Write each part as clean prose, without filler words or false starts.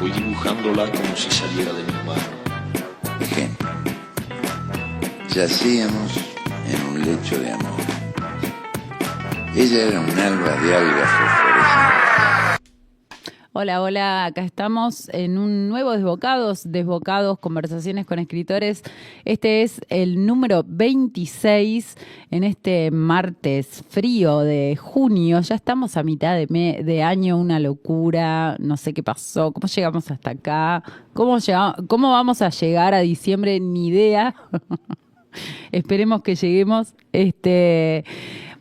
Fui dibujándola como si saliera de mi mano. Ejemplo. Yacíamos en un lecho de amor. Ella era un alba de algas fosforescentes. Hola, hola, acá estamos en un nuevo Desbocados, conversaciones con escritores. Este es el número 26 en este martes frío de junio. Ya estamos a mitad de año, una locura, no sé qué pasó, cómo llegamos hasta acá, cómo vamos a llegar a diciembre, ni idea. Esperemos que lleguemos.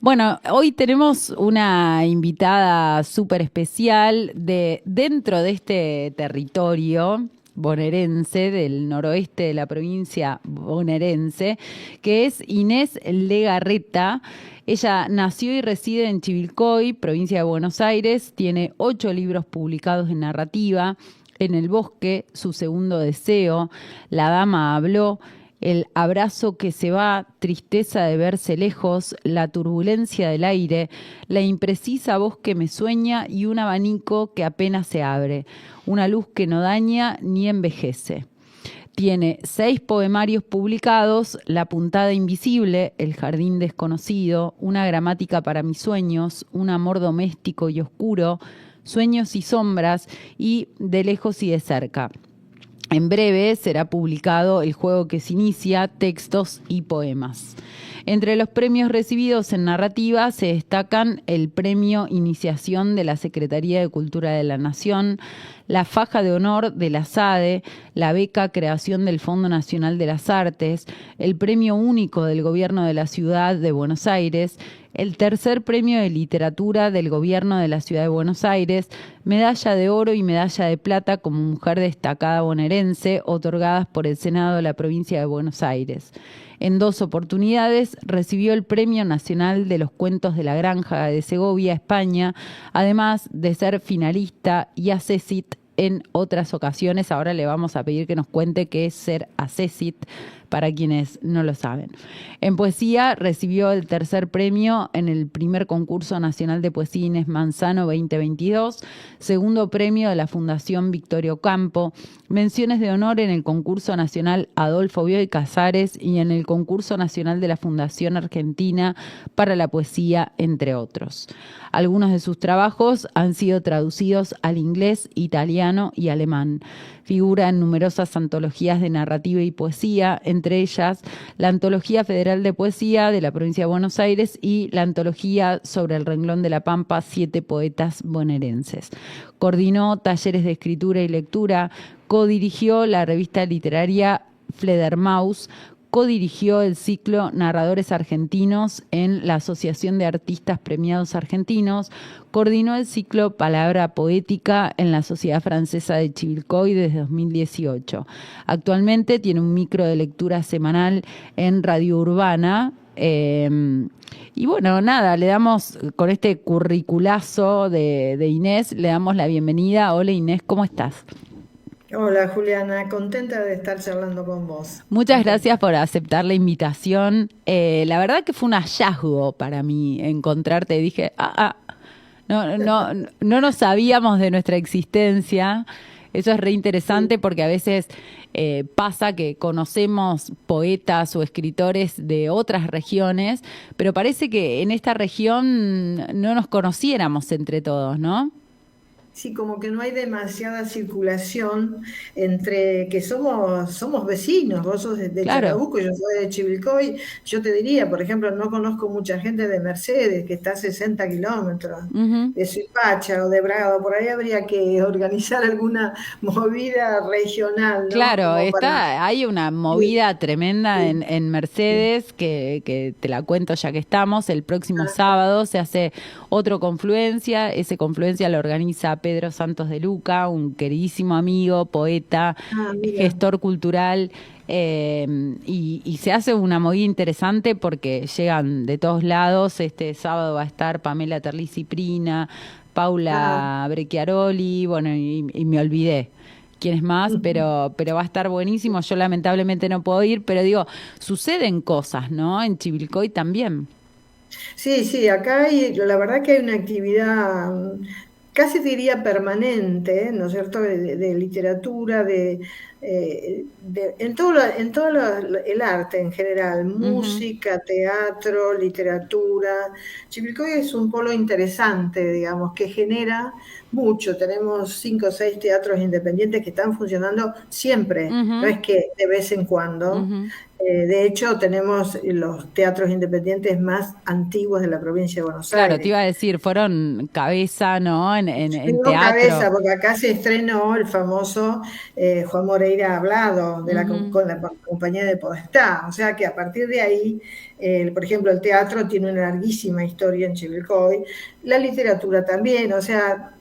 Bueno, hoy tenemos una invitada súper especial dentro de este territorio bonaerense, del noroeste de la provincia bonaerense, que es Inés Legarreta. Ella nació y reside en Chivilcoy, provincia de Buenos Aires, tiene 8 libros publicados en narrativa: En el bosque, Su segundo deseo, La dama habló, El abrazo que se va, Tristeza de verse lejos, La turbulencia del aire, La imprecisa voz que me sueña y Un abanico que apenas se abre, Una luz que no daña ni envejece. Tiene 6 poemarios publicados: La puntada invisible, El jardín desconocido, Una gramática para mis sueños, Un amor doméstico y oscuro, Sueños y sombras y De lejos y de cerca. En breve será publicado El juego que se inicia, textos y poemas. Entre los premios recibidos en narrativa se destacan el Premio Iniciación de la Secretaría de Cultura de la Nación, la Faja de Honor de la SADE, la Beca Creación del Fondo Nacional de las Artes, el Premio Único del Gobierno de la Ciudad de Buenos Aires, el tercer Premio de Literatura del Gobierno de la Ciudad de Buenos Aires, medalla de oro y medalla de plata como mujer destacada bonaerense, otorgadas por el Senado de la Provincia de Buenos Aires. En 2 oportunidades recibió el Premio Nacional de los Cuentos de la Granja de Segovia, España, además de ser finalista y ACECIT en otras ocasiones. Ahora le vamos a pedir que nos cuente qué es ser ACECIT, para quienes no lo saben. En poesía recibió el tercer premio en el primer concurso nacional de poesía Inés Manzano 2022, segundo premio de la Fundación Victorio Campo, menciones de honor en el concurso nacional Adolfo Bioy Casares y en el concurso nacional de la Fundación Argentina para la Poesía, entre otros. Algunos de sus trabajos han sido traducidos al inglés, italiano y alemán. Figura en numerosas antologías de narrativa y poesía, entre ellas la Antología Federal de Poesía de la Provincia de Buenos Aires y la Antología Sobre el Renglón de la Pampa, 7 poetas bonaerenses. Coordinó talleres de escritura y lectura, codirigió la revista literaria Fledermaus, codirigió el ciclo Narradores Argentinos en la Asociación de Artistas Premiados Argentinos, coordinó el ciclo Palabra Poética en la Sociedad Francesa de Chivilcoy desde 2018. Actualmente tiene un micro de lectura semanal en Radio Urbana. Y bueno, nada, le damos, con este curriculazo de Inés, le damos la bienvenida. Hola Inés, ¿cómo estás? Hola Juliana, contenta de estar charlando con vos. Muchas gracias por aceptar la invitación. La verdad que fue un hallazgo para mí encontrarte. Dije, no nos sabíamos de nuestra existencia. Eso es re interesante porque a veces pasa que conocemos poetas o escritores de otras regiones, pero parece que en esta región no nos conociéramos entre todos, ¿no? Sí, como que no hay demasiada circulación entre que somos vecinos, vos sos de Claro. Chacabuco, yo soy de Chivilcoy. Yo te diría, por ejemplo, no conozco mucha gente de Mercedes, que está a 60 kilómetros, Uh-huh. de Suipacha o de Bragado. Por ahí habría que organizar alguna movida regional, ¿no? Claro, Como para... hay una movida tremenda Sí, en sí. Mercedes que te la cuento ya que estamos. El próximo sábado se hace otro Confluencia. Ese Confluencia lo organiza Pedro Santos de Luca, un queridísimo amigo, poeta, Mira. gestor cultural. Y se hace una movida interesante porque llegan de todos lados. Este sábado va a estar Pamela Terlizzi-Prina, Paula Brecchiaroli, bueno, y me olvidé quién es más, pero va a estar buenísimo. Yo lamentablemente no puedo ir, pero digo, suceden cosas, ¿no? En Chivilcoy también. Sí, sí, acá hay, la verdad que hay una actividad casi diría permanente, ¿no es cierto?, de literatura, en todo el arte en general, música, teatro, literatura. Chivilcoy es un polo interesante, digamos, que genera mucho. Tenemos 5 o 6 teatros independientes que están funcionando siempre, no es que de vez en cuando. De hecho, tenemos los teatros independientes más antiguos de la provincia de Buenos Aires. Claro, te iba a decir, fueron cabeza, ¿no? En Fueron teatro. cabeza, porque acá se estrenó el famoso Juan Moreira Hablado, con la compañía de Podestá. O sea que a partir de ahí, por ejemplo, el teatro tiene una larguísima historia en Chivilcoy, la literatura también, o sea,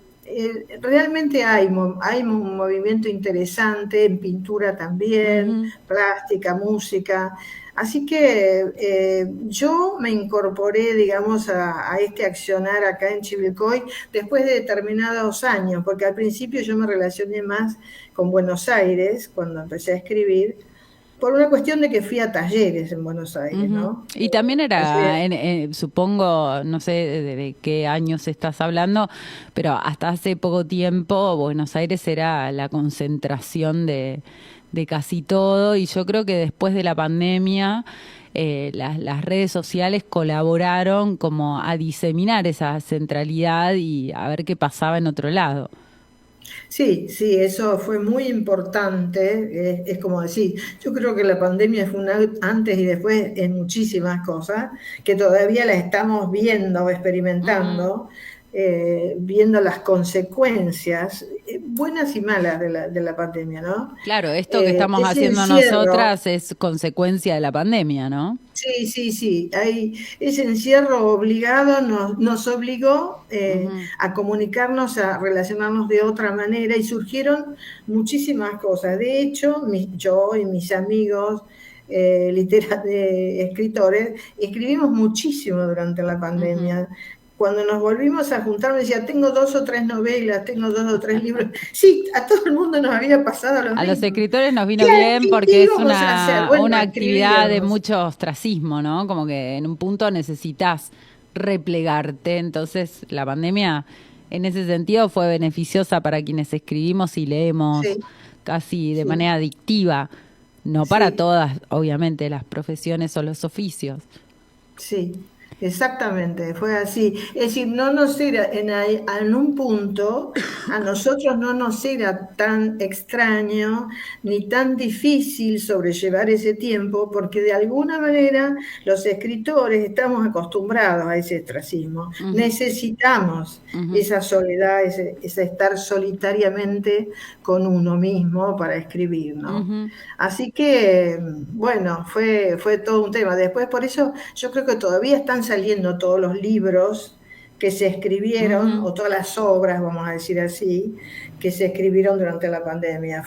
realmente hay un movimiento interesante, en pintura también, plástica, música. Así que yo me incorporé, digamos, a este accionar acá en Chivilcoy después de determinados años, porque al principio yo me relacioné más con Buenos Aires cuando empecé a escribir, por una cuestión de que fui a talleres en Buenos Aires, ¿no? Y también era, supongo, no sé de qué años estás hablando, pero hasta hace poco tiempo Buenos Aires era la concentración de casi todo, y yo creo que después de la pandemia las redes sociales colaboraron como a diseminar esa centralidad y a ver qué pasaba en otro lado. Sí, eso fue muy importante, es como decir, yo creo que la pandemia fue un antes y después en muchísimas cosas, que todavía la estamos viendo, experimentando, viendo las consecuencias, buenas y malas de la pandemia, ¿no? Claro, esto que estamos haciendo nosotras es consecuencia de la pandemia, ¿no? Sí. Ese encierro obligado nos obligó a comunicarnos, a relacionarnos de otra manera, y surgieron muchísimas cosas. De hecho, yo y mis amigos escritores escribimos muchísimo durante la pandemia. Cuando nos volvimos a juntar, me decía, tengo 2 o 3 novelas, tengo 2 o 3 libros. Sí, a todo el mundo nos había pasado lo mismo. A los escritores nos vino bien porque es una actividad de escribíamos. mucho ostracismo, ¿no? Como que en un punto necesitas replegarte. Entonces, la pandemia, en ese sentido, fue beneficiosa para quienes escribimos y leemos casi de manera adictiva. No para todas, obviamente, las profesiones o los oficios. Sí. Exactamente, fue así. Es decir, no nos era, en un punto, a nosotros no nos era tan extraño ni tan difícil sobrellevar ese tiempo, porque de alguna manera los escritores estamos acostumbrados a ese ostracismo. Necesitamos esa soledad, ese estar solitariamente con uno mismo para escribir, ¿no? Así que, bueno, fue todo un tema. Después, por eso, yo creo que todavía están saliendo todos los libros que se escribieron, o todas las obras, vamos a decir así, que se escribieron durante la pandemia.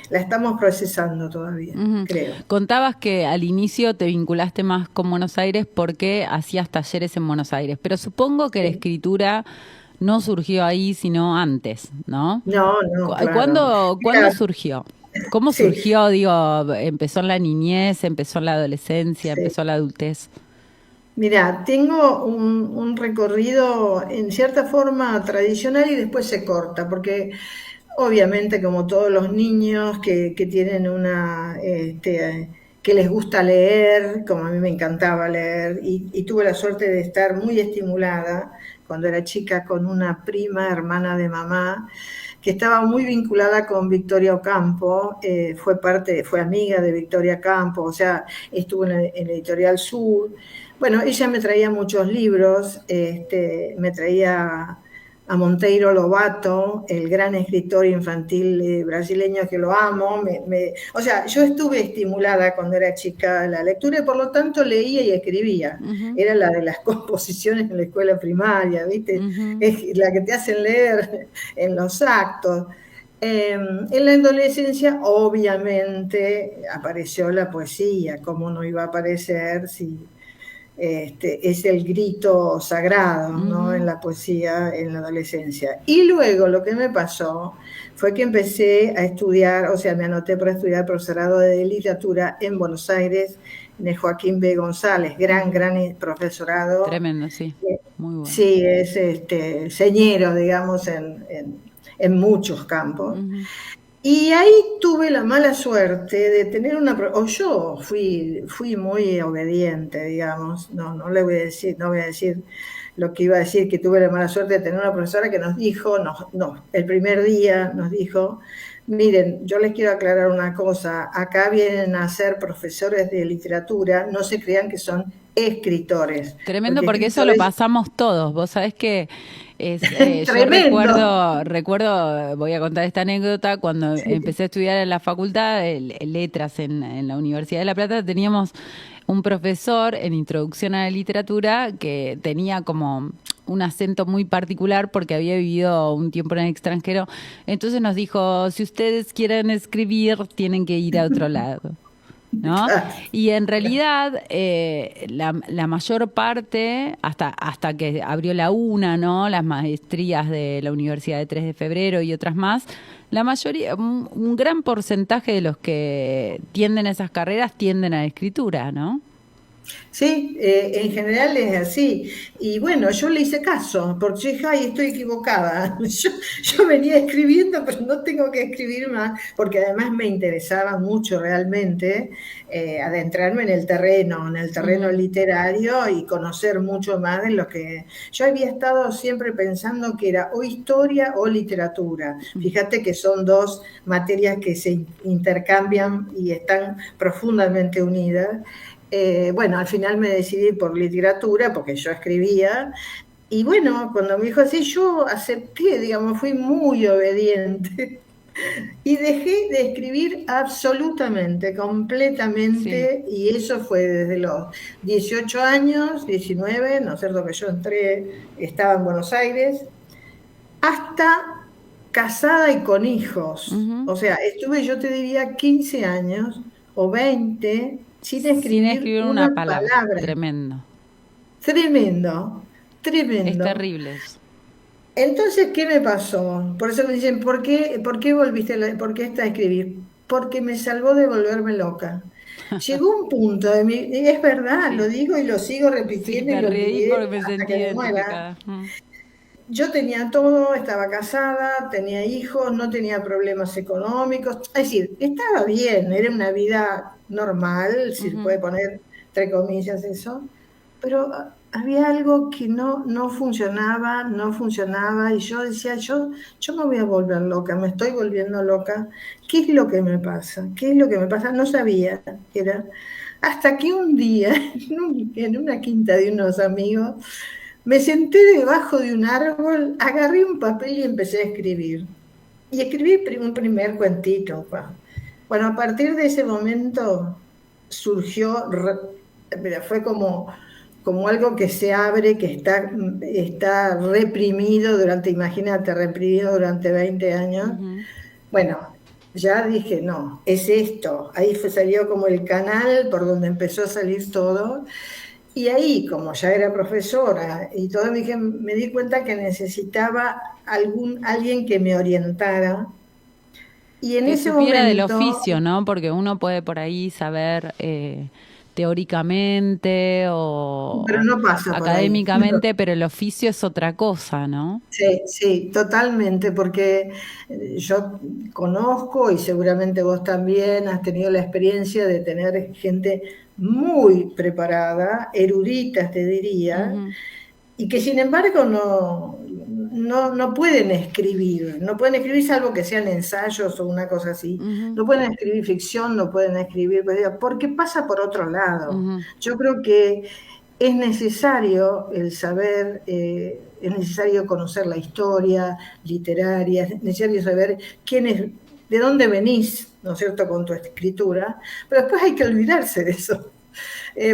La estamos procesando todavía, creo. Contabas que al inicio te vinculaste más con Buenos Aires porque hacías talleres en Buenos Aires, pero supongo que la escritura no surgió ahí, sino antes, ¿no? No, claro. ¿Cuándo surgió? ¿Cómo surgió? Digo, ¿empezó en la niñez, empezó en la adolescencia, empezó en la adultez? Mira, tengo un recorrido en cierta forma tradicional y después se corta, porque obviamente como todos los niños que tienen que les gusta leer, como a mí me encantaba leer, y tuve la suerte de estar muy estimulada cuando era chica con una prima, hermana de mamá, que estaba muy vinculada con Victoria Ocampo, fue amiga de Victoria Ocampo, o sea, estuvo en el Editorial Sur. Bueno, ella me traía muchos libros, me traía a Monteiro Lobato, el gran escritor infantil brasileño que lo amo. O sea, yo estuve estimulada cuando era chica la lectura y por lo tanto leía y escribía. Era la de las composiciones en la escuela primaria, ¿viste? Es la que te hacen leer en los actos. En la adolescencia, obviamente, apareció la poesía. ¿Cómo no iba a aparecer si es el grito sagrado, ¿no? En la poesía en la adolescencia? Y luego lo que me pasó fue que empecé a estudiar, o sea, me anoté para estudiar profesorado de literatura en Buenos Aires, en el Joaquín B. González, gran profesorado. Tremendo, sí. muy bueno. Sí, es señero, digamos, en muchos campos. Ujú. Y ahí tuve la mala suerte de tener o yo fui muy obediente, digamos, no le voy a decir, no voy a decir lo que iba a decir, que tuve la mala suerte de tener una profesora que nos dijo, no, el primer día nos dijo, miren, yo les quiero aclarar una cosa, acá vienen a ser profesores de literatura, no se crean que son escritores. Tremendo, porque eso lo pasamos todos. Vos sabés que yo Tremendo. recuerdo, voy a contar esta anécdota, cuando empecé a estudiar en la facultad, letras en la Universidad de La Plata, teníamos un profesor en introducción a la literatura que tenía como un acento muy particular porque había vivido un tiempo en el extranjero. Entonces nos dijo, si ustedes quieren escribir, tienen que ir a otro lado. ¿No? Y en realidad la mayor parte, hasta que abrió la UNA, ¿no? Las maestrías de la Universidad de 3 de Febrero y otras más, la mayoría, un gran porcentaje de los que tienden a esas carreras tienden a la escritura, ¿no? Sí, en general es así. Y bueno, yo le hice caso, porque yo dije, ay, estoy equivocada. Yo venía escribiendo, pero no tengo que escribir más, porque además me interesaba mucho realmente adentrarme en el terreno literario y conocer mucho más de lo que... Yo había estado siempre pensando que era o historia o literatura. Fíjate que son dos materias que se intercambian y están profundamente unidas. Bueno, al final me decidí por literatura porque yo escribía y bueno, cuando me dijo así yo acepté, digamos, fui muy obediente y dejé de escribir absolutamente, Sí. completamente y eso fue desde los 18 años, 19, ¿no es cierto? Que yo estaba en Buenos Aires, hasta casada y con hijos. Ujú. O sea, estuve, yo te diría, 15 años o 20 sin Sin escribir escribir una una palabra. palabra. Tremendo. Tremendo, Es tremendo. terrible eso. Entonces, ¿qué me pasó? Por eso me dicen, ¿por qué volviste, por qué estás a escribir? Porque me salvó de volverme loca. Llegó un punto de mi, y es verdad, lo Sí. digo y lo sigo Sí, repitiendo y me lo reí diré porque me hasta sentí que me muera. identificada. Yo tenía todo, estaba casada, tenía hijos, no tenía problemas económicos, es decir, estaba bien, era una vida normal, si se Ujú. puede poner entre comillas eso, pero había algo que no funcionaba, no funcionaba, y yo decía, yo me voy a volver loca, me estoy volviendo loca, ¿qué es lo que me pasa? ¿Qué es lo que me pasa? No sabía qué era. Hasta que un día, en una quinta de unos amigos, me senté debajo de un árbol, agarré un papel y empecé a escribir. Y escribí un primer cuentito. Bueno, a partir de ese momento surgió, fue como algo que se abre, que está reprimido imagínate, reprimido durante 20 años. Ujú. Bueno, ya dije, no, es esto. Ahí salió como el canal por donde empezó a salir todo. Y ahí, como ya era profesora y todo, me di cuenta que necesitaba alguien que me orientara. Y en Que ese supiera del momento, oficio, ¿no? Porque uno puede por ahí saber teóricamente pero o no pasa por ahí. académicamente, pero el oficio es otra cosa, ¿no? Sí, sí, totalmente, porque yo conozco y seguramente vos también has tenido la experiencia de tener gente muy preparada, eruditas te diría, Ujú. y que sin embargo no pueden escribir, no pueden escribir salvo que sean ensayos o una cosa así, Ujú. no pueden escribir ficción, no pueden escribir poesía, porque pasa por otro lado. Ujú. Yo creo que es necesario el saber, es necesario conocer la historia literaria, es necesario saber quién es, de dónde venís, ¿no es cierto?, con tu escritura, pero después hay que olvidarse de eso.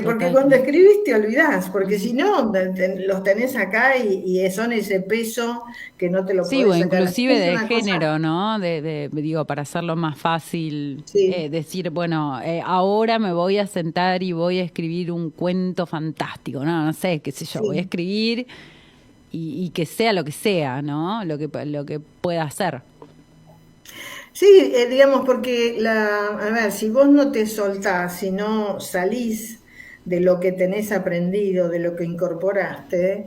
Porque cuando Totalmente. escribís te olvidás, porque Ujú. si no, los tenés acá y son ese peso que no te lo Sí, o podés sacar. inclusive Es de una cosa, género, ¿no? Digo, para hacerlo más fácil, sí, decir, bueno, ahora me voy a sentar y voy a escribir un cuento fantástico, no, no sé, qué sé yo, voy a sí. escribir y que sea lo que sea, ¿no? Lo que pueda hacer. Sí, digamos, porque a ver, si vos no te soltás, si no salís de lo que tenés aprendido, de lo que incorporaste,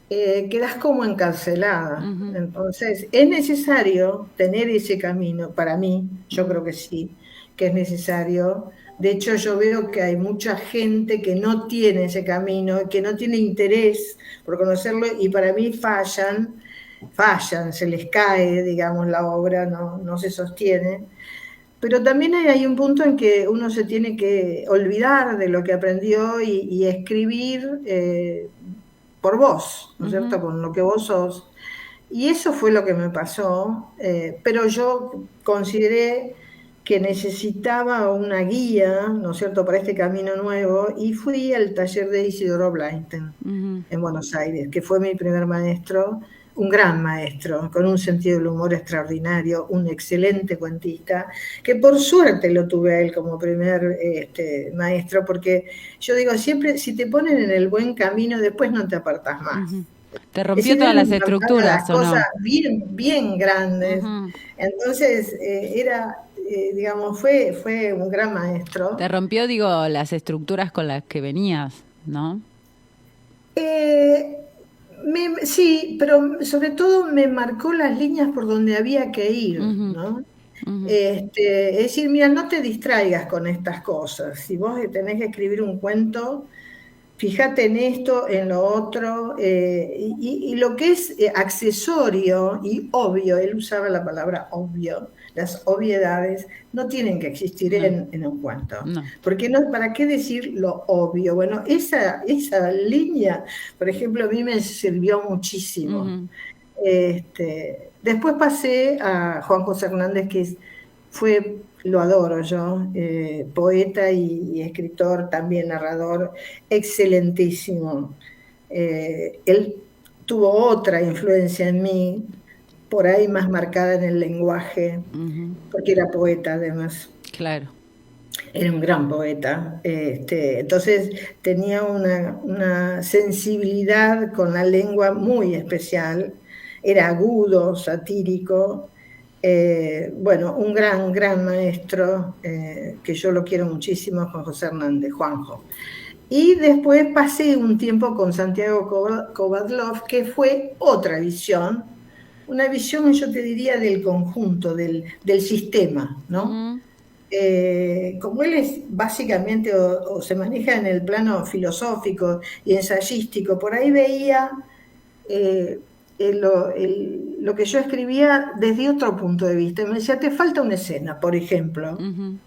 quedas como encarcelada. Ujú, Entonces, es necesario tener ese camino, para mí, yo ujú, creo que sí, que es necesario. De hecho, yo veo que hay mucha gente que no tiene ese camino, que no tiene interés por conocerlo y para mí fallan, se les cae, digamos, la obra, no se sostiene. Pero también hay un punto en que uno se tiene que olvidar de lo que aprendió y escribir por vos, ¿no es ujú. cierto? Con lo que vos sos. Y eso fue lo que me pasó, pero yo consideré que necesitaba una guía, ¿no es cierto?, para este camino nuevo y fui al taller de Isidoro Blainten Ujú. en Buenos Aires, que fue mi primer maestro, un gran maestro, con un sentido del humor extraordinario, un excelente cuentista, que por suerte lo tuve a él como primer maestro, porque yo digo, siempre si te ponen en el buen camino, después no te apartás Ujú. más. ¿Te Es rompió decir, todas él las me marcaba estructuras las o cosas no? bien, bien grandes. Ujú. Entonces, digamos, fue un gran Te maestro. rompió, digo, las estructuras con las que venías, ¿no? Eh, sí, pero sobre todo me marcó las líneas por donde había que ir, Ujú, ¿no? ujú, Es decir, mira, no te distraigas con estas cosas. Si vos tenés que escribir un cuento, fíjate en esto, en lo otro, y lo que es accesorio y obvio, él usaba la palabra obvio, las obviedades no tienen que existir no, en un cuento. no. Porque no, ¿para qué decir lo obvio? Bueno, esa línea, por ejemplo, a mí me sirvió muchísimo. Ujú, Después pasé a Juan José Hernández, lo adoro yo, poeta y escritor, también narrador, excelentísimo. Él tuvo otra influencia en mí, por ahí más marcada en el lenguaje, ujú, porque era poeta además, claro. era un gran poeta. Entonces tenía una sensibilidad con la lengua muy especial, era agudo, satírico. Bueno, un gran, gran maestro, que yo lo quiero muchísimo, Juan José Hernández, Juanjo. Y después pasé un tiempo con Santiago Kovadlov, que fue otra visión, una visión, yo te diría, del conjunto, del sistema, ¿no? Ujú, Como él es básicamente o se maneja en el plano filosófico y ensayístico, por ahí veía eh, lo que yo escribía desde otro punto de vista. Me decía, te falta una escena, por ejemplo. ujú,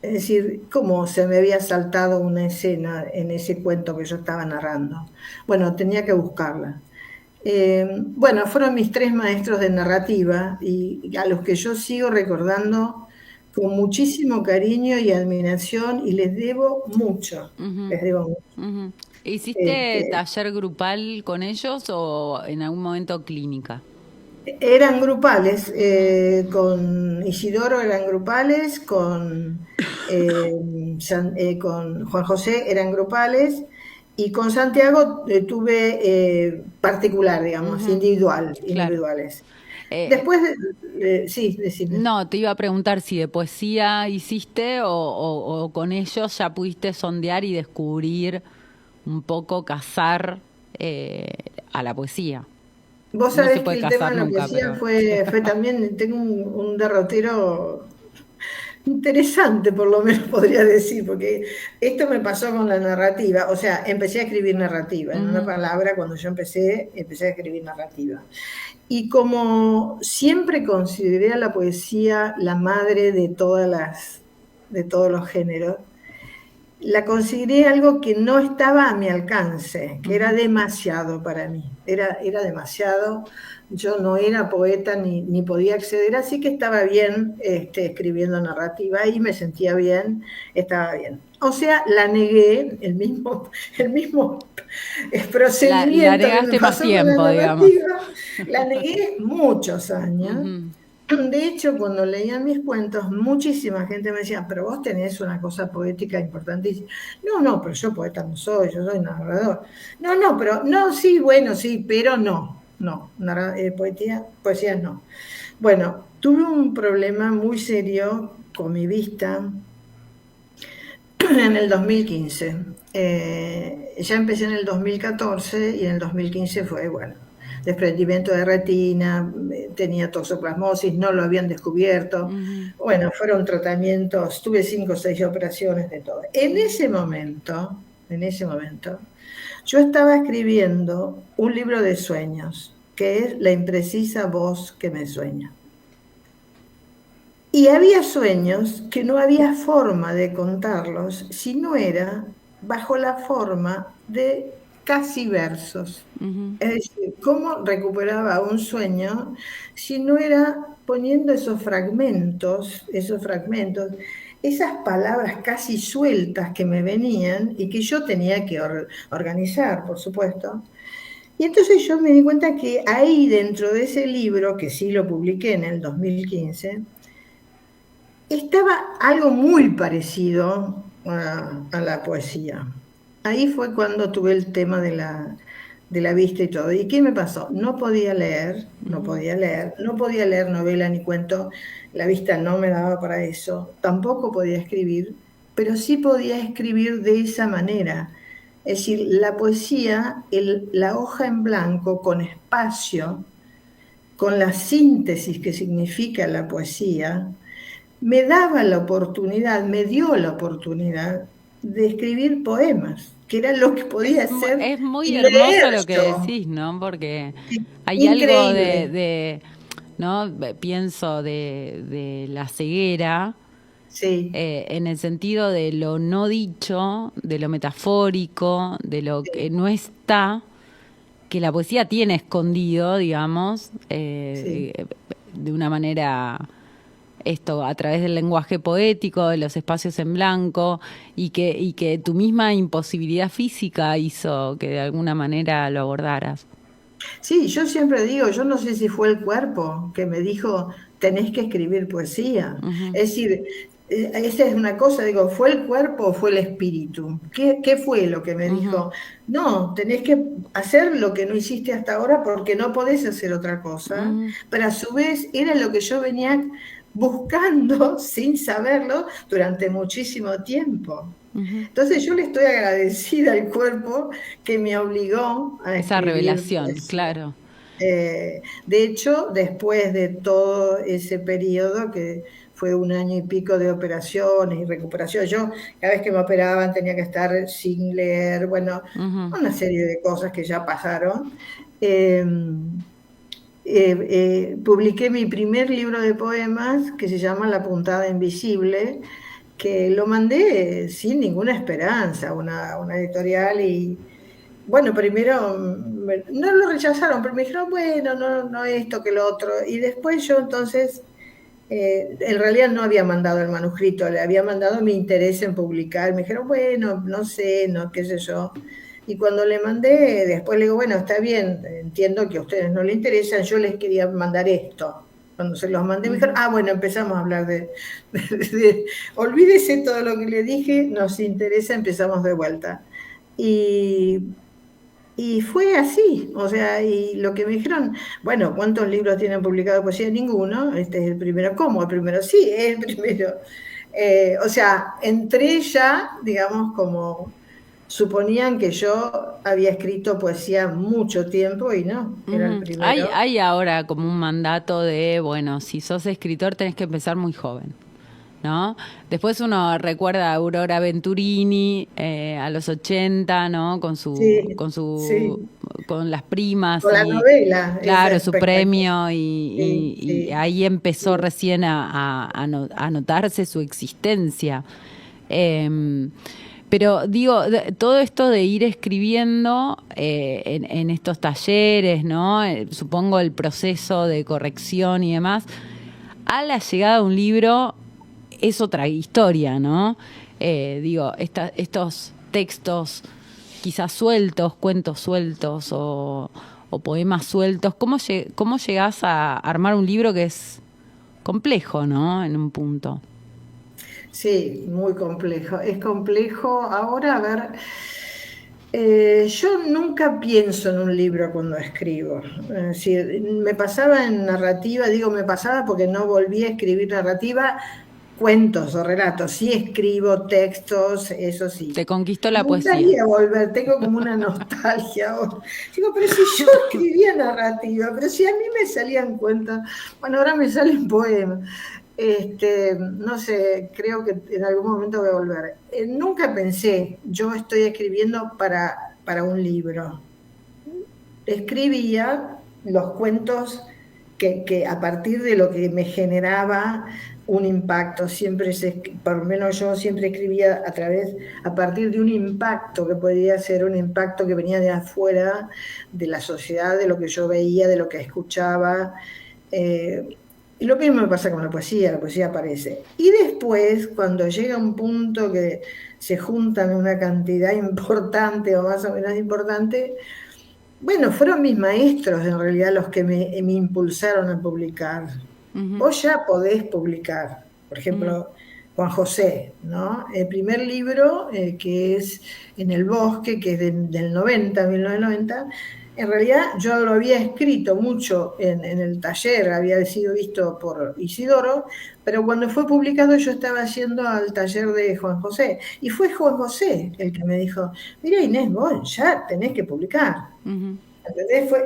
Es decir, cómo se me había saltado una escena en ese cuento que yo estaba narrando. Bueno, tenía que buscarla. Bueno, fueron mis tres maestros de narrativa y a los que yo sigo recordando con muchísimo cariño y admiración y les debo mucho, ujú, les debo mucho. ujú. ¿Hiciste Este, taller grupal con ellos o en algún momento clínica? Eran grupales, Ujú, con Isidoro eran grupales, eh, con Juan José eran grupales y con Santiago tuve particular, digamos, ujú, claro. individuales. Eh, Después, sí, decime. no, te iba a preguntar si de poesía hiciste o con ellos ya pudiste sondear y descubrir un poco cazar a la poesía. Vos No se sabés que puede el tema cazar de la nunca, poesía pero... fue también, tengo un derrotero interesante, por lo menos podría decir, porque esto me pasó con la narrativa, o sea, empecé a escribir narrativa, en una Ujú, palabra, cuando yo empecé a escribir narrativa. Y como siempre consideré a la poesía la madre de todos los géneros, la consideré algo que no estaba a mi alcance, que era ujú, demasiado para mí, era demasiado. Yo no era poeta ni podía acceder, así que estaba bien escribiendo narrativa y me sentía bien, estaba bien. O sea, la negué, el mismo La procedimiento que me negaste más pasó con la tiempo, digamos. narrativa, la negué muchos años. Ujú, De hecho, cuando leían mis cuentos, muchísima gente me decía, pero vos tenés una cosa poética importantísima. No, no, pero yo poeta no soy, yo soy narrador. No, no, pero, no, sí, bueno, sí, pero no, poesía no. Bueno, tuve un problema muy serio con mi vista, en el 2015. Ya empecé en el 2014 y en el 2015 fue, bueno, desprendimiento de retina, tenía toxoplasmosis, no lo habían descubierto. Bueno, fueron tratamientos, tuve 5 o 6 operaciones de todo. En ese momento, yo estaba escribiendo un libro de sueños, que es La imprecisa voz que me sueña. Y había sueños que no había forma de contarlos si no era bajo la forma de casi versos. Es decir, ¿cómo recuperaba un sueño si no era poniendo esos fragmentos, esas palabras casi sueltas que me venían y que yo tenía que organizar, por supuesto? Y entonces yo me di cuenta que ahí dentro de ese libro, que sí lo publiqué en el 2015, estaba algo muy parecido a la poesía. Ahí fue cuando tuve el tema de la vista y todo. ¿Y qué me pasó? No podía leer novela ni cuento. La vista no me daba para eso. Tampoco podía escribir, pero sí podía escribir de esa manera. Es decir, la poesía, la hoja en blanco con espacio, con la síntesis que significa la poesía, me daba la oportunidad, me dio la oportunidad de escribir poemas, que era lo que podía hacer. Es muy y hermoso leer lo que yo. decís, ¿no? Porque hay Increíble. algo ¿no? Pienso de la ceguera, Sí, en el sentido de lo no dicho, de lo metafórico, de lo que no está, que la poesía tiene escondido, digamos, sí. de una manera, esto, a través del lenguaje poético, de los espacios en blanco, y que tu misma imposibilidad física hizo que de alguna manera lo abordaras. Sí, yo siempre digo, yo no sé si fue el cuerpo que me dijo, tenés que escribir poesía. Es decir, esa es una cosa, digo, ¿fue el cuerpo o fue el espíritu? ¿Qué fue lo que me dijo? No, tenés que hacer lo que no hiciste hasta ahora porque no podés hacer otra cosa, pero a su vez era lo que yo venía buscando sin saberlo durante muchísimo tiempo. Entonces yo le estoy agradecida al cuerpo que me obligó a Esa escribir revelación, poesía. claro. De hecho, después de todo ese periodo, que fue 1 año y pico de operaciones y recuperación, yo cada vez que me operaban tenía que estar sin leer, bueno, una serie de cosas que ya pasaron. Eh, Publiqué mi primer libro de poemas que se llama La puntada invisible, que lo mandé sin ninguna esperanza a una editorial y bueno, primero no lo rechazaron, pero me dijeron, bueno, no esto que lo otro. Y después yo entonces, en realidad no había mandado el manuscrito, le había mandado mi interés en publicar. Me dijeron, bueno, no sé, no, qué sé yo. Y cuando le mandé, después le digo, bueno, está bien, entiendo que a ustedes no les interesan, yo les quería mandar esto. Cuando se los mandé, me dijeron, bueno, empezamos a hablar olvídese todo lo que le dije, nos interesa, empezamos de vuelta. Y fue así, o sea, y lo que me dijeron, bueno, ¿cuántos libros tienen publicado poesía? Ninguno, este es el primero. ¿Cómo? El primero, sí, es el primero. O sea, entré ya, digamos, como suponían que yo había escrito poesía mucho tiempo y no, era el primero. Hay ahora como un mandato de, bueno, si sos escritor tenés que empezar muy joven, ¿no? Después uno recuerda a Aurora Venturini a los 80, ¿no? Sí, sí, Con Las Primas con la y, novela, es claro, su espectacular. premio Sí, y sí, ahí empezó sí. recién a notarse su existencia. Pero digo, todo esto de ir escribiendo en estos talleres, ¿no? Supongo el proceso de corrección y demás, a la llegada de un libro es otra historia, ¿no? Digo, estos textos quizás sueltos, cuentos sueltos o poemas sueltos, ¿cómo llegás a armar un libro que es complejo, ¿no? En un punto. Sí, muy complejo. Es complejo. Ahora, a ver, yo nunca pienso en un libro cuando escribo. Es decir, me pasaba en narrativa, digo me pasaba porque no volví a escribir narrativa cuentos o relatos, sí escribo textos, eso sí. Te conquistó la Me poesía. gustaría volver, tengo como una nostalgia ahora. Digo, pero si yo escribía narrativa, pero si a mí me salían cuentos, bueno, ahora me salen poemas. No sé, creo que en algún momento voy a volver. Nunca pensé, yo estoy escribiendo para un libro. Escribía los cuentos que a partir de lo que me generaba un impacto, por lo menos yo siempre escribía a partir de un impacto que podía ser un impacto que venía de afuera, de la sociedad, de lo que yo veía, de lo que escuchaba. Y lo mismo me pasa con la poesía aparece. Y después, cuando llega un punto que se juntan una cantidad importante o más o menos importante, bueno, fueron mis maestros en realidad los que me impulsaron a publicar. Vos ya podés publicar, por ejemplo, Juan José, ¿no? El primer libro, que es En el bosque, que es del 1990, en realidad yo lo había escrito mucho en el taller, había sido visto por Isidoro, pero cuando fue publicado yo estaba haciendo al taller de Juan José, y fue Juan José el que me dijo, mira Inés, vos ya tenés que publicar.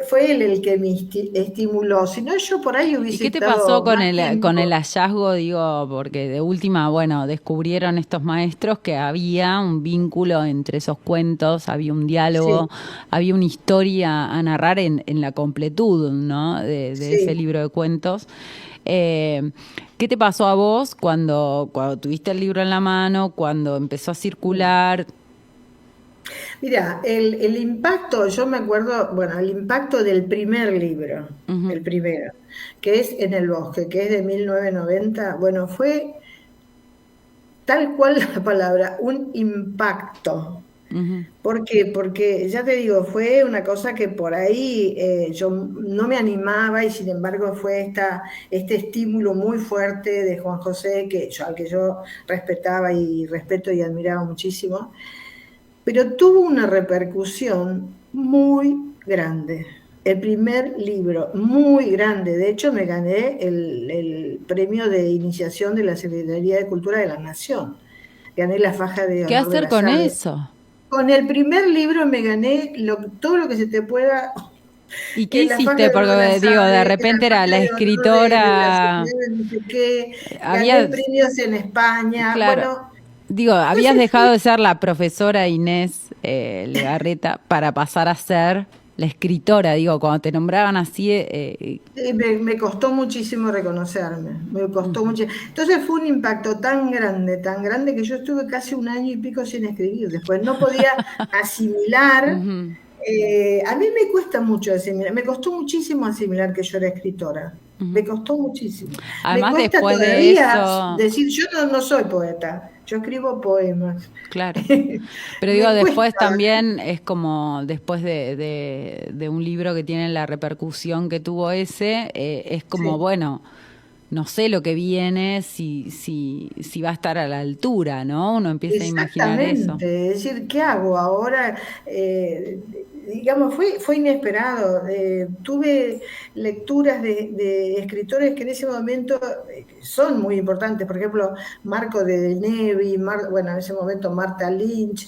Fue él el que me estimuló, si no yo por ahí hubiese. ¿Y qué te pasó con el hallazgo? Digo, porque de última, bueno, descubrieron estos maestros que había un vínculo entre esos cuentos, había un diálogo, sí, había una historia a narrar en la completud, ¿no? De sí, ese libro de cuentos. ¿Qué te pasó a vos cuando tuviste el libro en la mano, cuando empezó a circular? Mira, el impacto, yo me acuerdo, bueno, el impacto del primer libro, el primero, que es En el bosque, que es de 1990, bueno, fue tal cual la palabra, un impacto. ¿Por qué? Porque, ya te digo, fue una cosa que por ahí yo no me animaba y sin embargo fue este estímulo muy fuerte de Juan José, al que yo respetaba y respeto y admiraba muchísimo. Pero tuvo una repercusión muy grande. El primer libro, muy grande. De hecho, me gané el premio de iniciación de la Secretaría de Cultura de la Nación. Gané la faja de honor. ¿Qué hacer con eso? Con el primer libro me gané todo lo que se te pueda. ¿Y qué hiciste? Porque digo, de repente era la escritora. Gané premios en España. Claro. Bueno, digo, habías dejado de ser la profesora Inés Legarreta para pasar a ser la escritora. Digo, cuando te nombraban así. Me costó muchísimo reconocerme. Me costó mucho. Entonces fue un impacto tan grande que yo estuve casi 1 año y pico sin escribir. Después no podía asimilar. A mí me cuesta mucho asimilar. Me costó muchísimo asimilar que yo era escritora. Me costó muchísimo. Además, me cuesta después de eso decir, yo no soy poeta, yo escribo poemas. Claro. Pero digo, después también es como, después de un libro que tiene la repercusión que tuvo ese, es como, sí, bueno, no sé lo que viene, si va a estar a la altura, ¿no? Uno empieza a imaginar eso. Es decir, ¿qué hago ahora? Digamos, fue inesperado. Tuve lecturas de escritores que en ese momento son muy importantes, por ejemplo, Marco de Nevi, en ese momento Marta Lynch,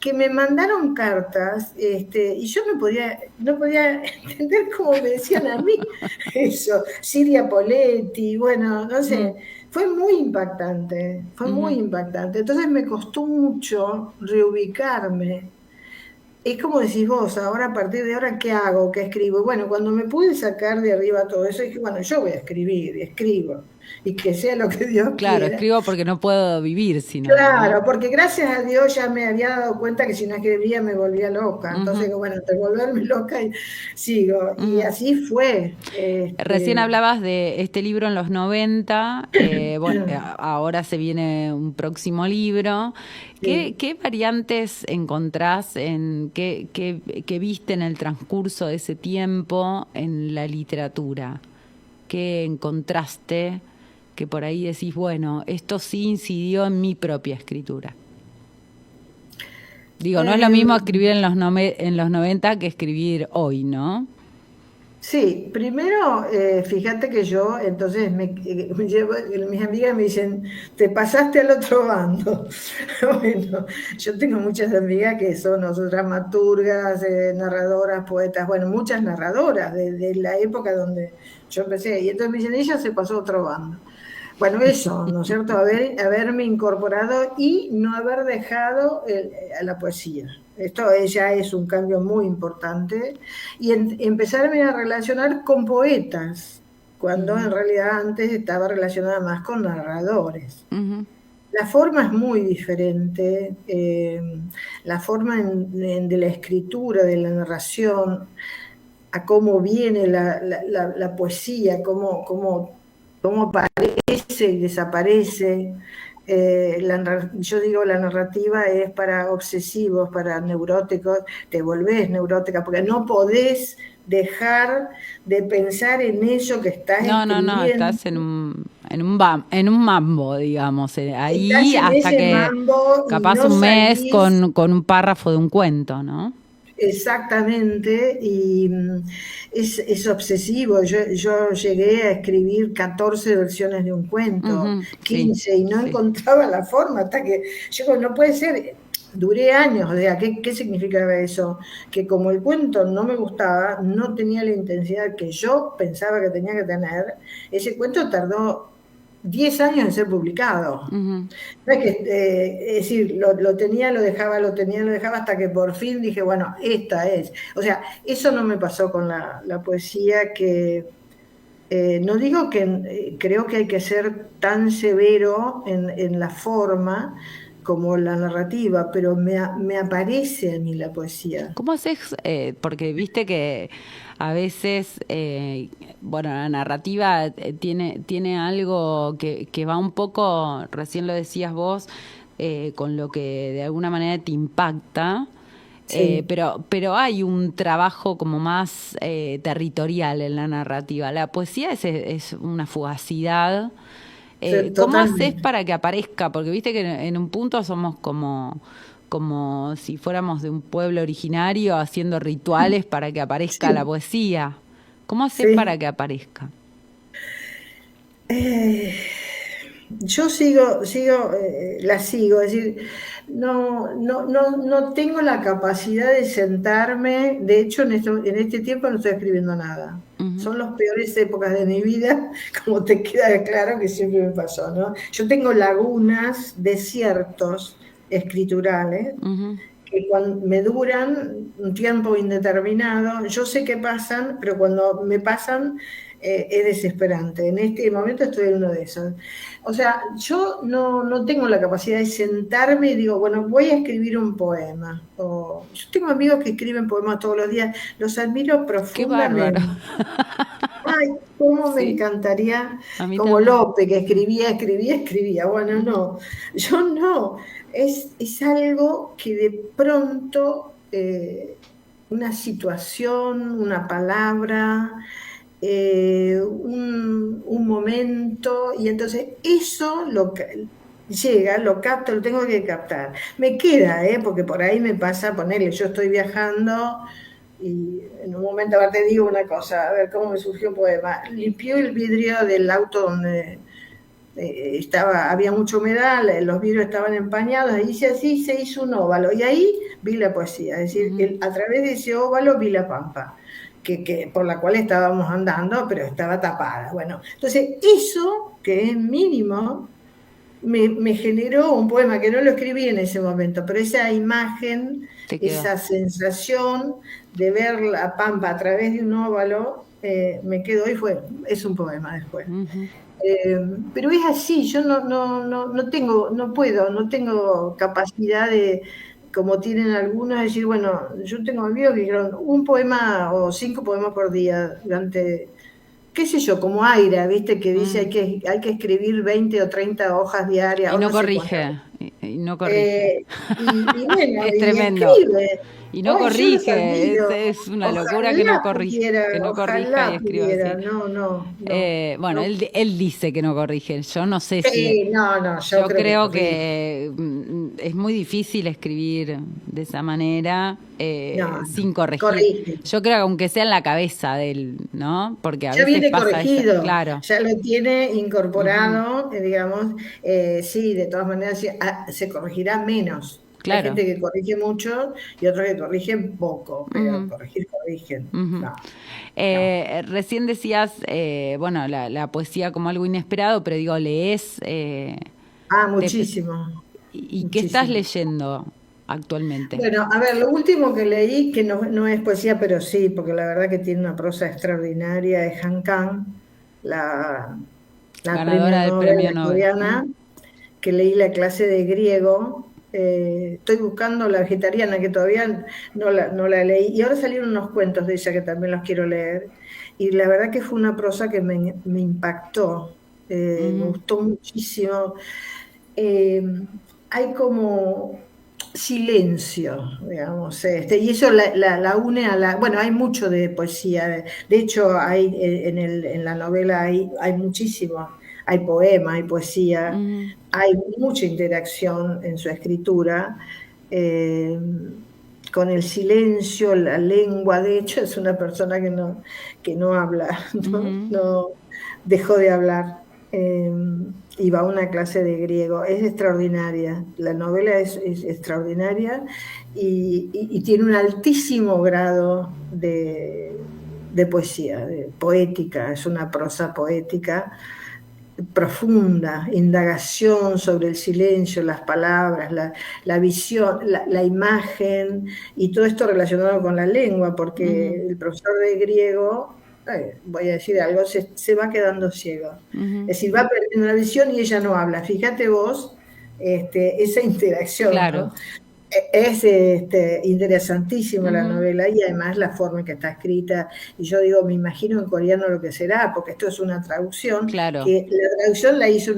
que me mandaron cartas y yo no podía entender cómo me decían a mí eso. Silvia Poletti, bueno, no sé, fue muy impactante, muy impactante. Entonces me costó mucho reubicarme. Es como decís vos, ahora a partir de ahora, ¿qué hago? ¿Qué escribo? Bueno, cuando me pude sacar de arriba todo eso, dije, bueno, yo voy a escribir, y escribo, y que sea lo que Dios quiera. Claro, escribo porque no puedo vivir sino. Claro, ¿no? Porque gracias a Dios ya me había dado cuenta que si no escribía me volvía loca. Entonces, bueno, te volverme loca y sigo. Y así fue. Recién hablabas de este libro en los 90, bueno, ahora se viene un próximo libro. Sí. ¿Qué variantes encontrás, qué viste en el transcurso de ese tiempo en la literatura? ¿Qué encontraste que por ahí decís, bueno, esto sí incidió en mi propia escritura? Digo, no es lo mismo escribir en los 90 que escribir hoy, ¿no? Sí, primero, fíjate que yo, entonces mis amigas me dicen, te pasaste al otro bando. Bueno, yo tengo muchas amigas que son o son dramaturgas, narradoras, poetas, bueno, muchas narradoras de la época donde yo empecé. Y entonces me dicen, ella se pasó a otro bando. Bueno, eso, ¿no es cierto? Haberme incorporado y no haber dejado a la poesía. Esto ya es un cambio muy importante. Y empezarme a relacionar con poetas, cuando en realidad antes estaba relacionada más con narradores. Ujú. La forma es muy diferente, la forma de la escritura, de la narración, a cómo viene la poesía, cómo aparece y desaparece. Yo digo, la narrativa es para obsesivos, para neuróticos, te volvés neurótica, porque no podés dejar de pensar en eso que estás No, escribiendo. estás en un mambo, digamos, Estás ahí en hasta ese que mambo y capaz no un mes salís. con un párrafo de un cuento, ¿no? Exactamente, y es obsesivo. Yo llegué a escribir 14 versiones de un cuento, Ujú, sí, 15 y no sí. encontraba la forma hasta que, yo digo, no puede ser, duré años, o sea, ¿qué significaba eso? Que como el cuento no me gustaba, no tenía la intensidad que yo pensaba que tenía que tener, ese cuento tardó 10 años en ser publicado. Ujú. No es que, es decir, lo tenía, lo dejaba, lo tenía, lo dejaba, hasta que por fin dije, bueno, esta es. O sea, eso no me pasó con la poesía, que no digo que creo que hay que ser tan severo en la forma como la narrativa, pero me aparece a mí la poesía. ¿Cómo haces? Porque viste que a veces, bueno, la narrativa tiene algo que va un poco, recién lo decías vos, con lo que de alguna manera te impacta, Sí, pero hay un trabajo como más territorial en la narrativa. La poesía es una fugacidad. ¿Cómo haces totalmente. para que aparezca? Porque viste que en un punto somos como si fuéramos de un pueblo originario haciendo rituales para que aparezca la Sí, poesía. ¿Cómo haces para sí. que aparezca? Eh, yo la sigo, es decir, no tengo la capacidad de sentarme. De hecho, en este tiempo no estoy escribiendo nada. Ujú, Son las peores épocas de mi vida, como te queda claro que siempre me pasó, ¿no? Yo tengo lagunas, desiertos escriturales, ujú. que cuando me duran un tiempo indeterminado. Yo sé que pasan, pero cuando me pasan, es desesperante. En este momento estoy en uno de esos. O sea, yo no tengo la capacidad de sentarme y digo, bueno, voy a escribir un poema. Yo tengo amigos que escriben poemas todos los días, los admiro Qué bárbaro. profundamente. Ay, cómo me Sí, encantaría, a mí como también. Lope, que escribía. Bueno, Ujú. no, yo no. Es algo que de pronto, una situación, una palabra, un momento, y entonces eso llega, lo capto, lo tengo que captar. Me queda, porque por ahí me pasa ponerle, yo estoy viajando. Y en un momento, ahora te digo una cosa, a ver cómo me surgió un poema. Limpió el vidrio del auto donde había mucha humedad, los vidrios estaban empañados, y dice así, se hizo un óvalo. Y ahí vi la poesía, es decir, Ujú. a través de ese óvalo vi la pampa, por la cual estábamos andando, pero estaba tapada. Bueno, entonces eso, que es mínimo, me generó un poema que no lo escribí en ese momento, pero esa imagen, Te quedó. esa sensación de ver la pampa a través de un óvalo, me quedó y es un poema después. Ujú. Eh, pero es así, yo no tengo, no puedo, no tengo capacidad de, como tienen algunos, decir, bueno, yo tengo amigos que dijeron un poema o 5 poemas por día durante, qué sé yo, como Aira, viste, que dice Mm. hay que escribir 20 o 30 hojas diarias, Y o no no sé cuántas. corrige. y no corrige. Y bueno, Es y tremendo. escribe. Y no Ay, yo los corrige, admiro. es una locura que no corrija, corrija y Ojalá escriba así. pudiera. No, no, no. Bueno, No. él dice que no corrige. Yo no sé si. Sí, no, no, yo Yo creo que creo corrige. que es muy difícil escribir de esa manera No, no, sin corregir. corrige. Yo creo que aunque sea en la cabeza de él, ¿no? Porque a Ya veces viene pasa eso. corregido, Claro. ya lo tiene Ujú. incorporado, digamos, sí, de todas maneras se corregirá menos. Hay Claro. gente que corrige mucho y otros que corrigen poco, pero Ujú. corregir, corrigen. Ujú. No, no. Recién decías, bueno, la poesía como algo inesperado, pero digo, lees. Ah, Te- muchísimo, ¿Y qué estás muchísimo. leyendo actualmente? Bueno, a ver, lo último que leí, que no, no es poesía, pero sí, porque la verdad que tiene una prosa extraordinaria, es Han Kang, la, la premio Ganadora del Nobel, premio la Nobel. coreana, que leí la clase de griego. Estoy buscando la vegetariana, que todavía no la leí. Y ahora salieron unos cuentos de ella que también los quiero leer. Y la verdad que fue una prosa que me impactó, me Ujú, gustó muchísimo. Eh, Hay como silencio, digamos, y eso la une a la... Bueno, hay mucho de poesía, de hecho hay en la novela hay muchísimo, hay poema, hay poesía, ujú, hay mucha interacción en su escritura, eh, con el silencio, la lengua. De hecho es una persona que no habla, ¿no? ujú, No dejó de hablar, y va a una clase de griego. Es extraordinaria, la novela es extraordinaria y tiene un altísimo grado de poesía, de poética, es una prosa poética profunda, indagación sobre el silencio, las palabras, la visión, la imagen y todo esto relacionado con la lengua, ujú, porque el profesor de griego, voy a decir algo, se va quedando ciego. ujú. Es decir, va perdiendo la visión y ella no habla. Fíjate vos, esa interacción, Claro. ¿no? Es interesantísima la Ujú, novela y además la forma en que está escrita. Y yo digo, me imagino en coreano lo que será, porque esto es una traducción, claro. que la traducción la hizo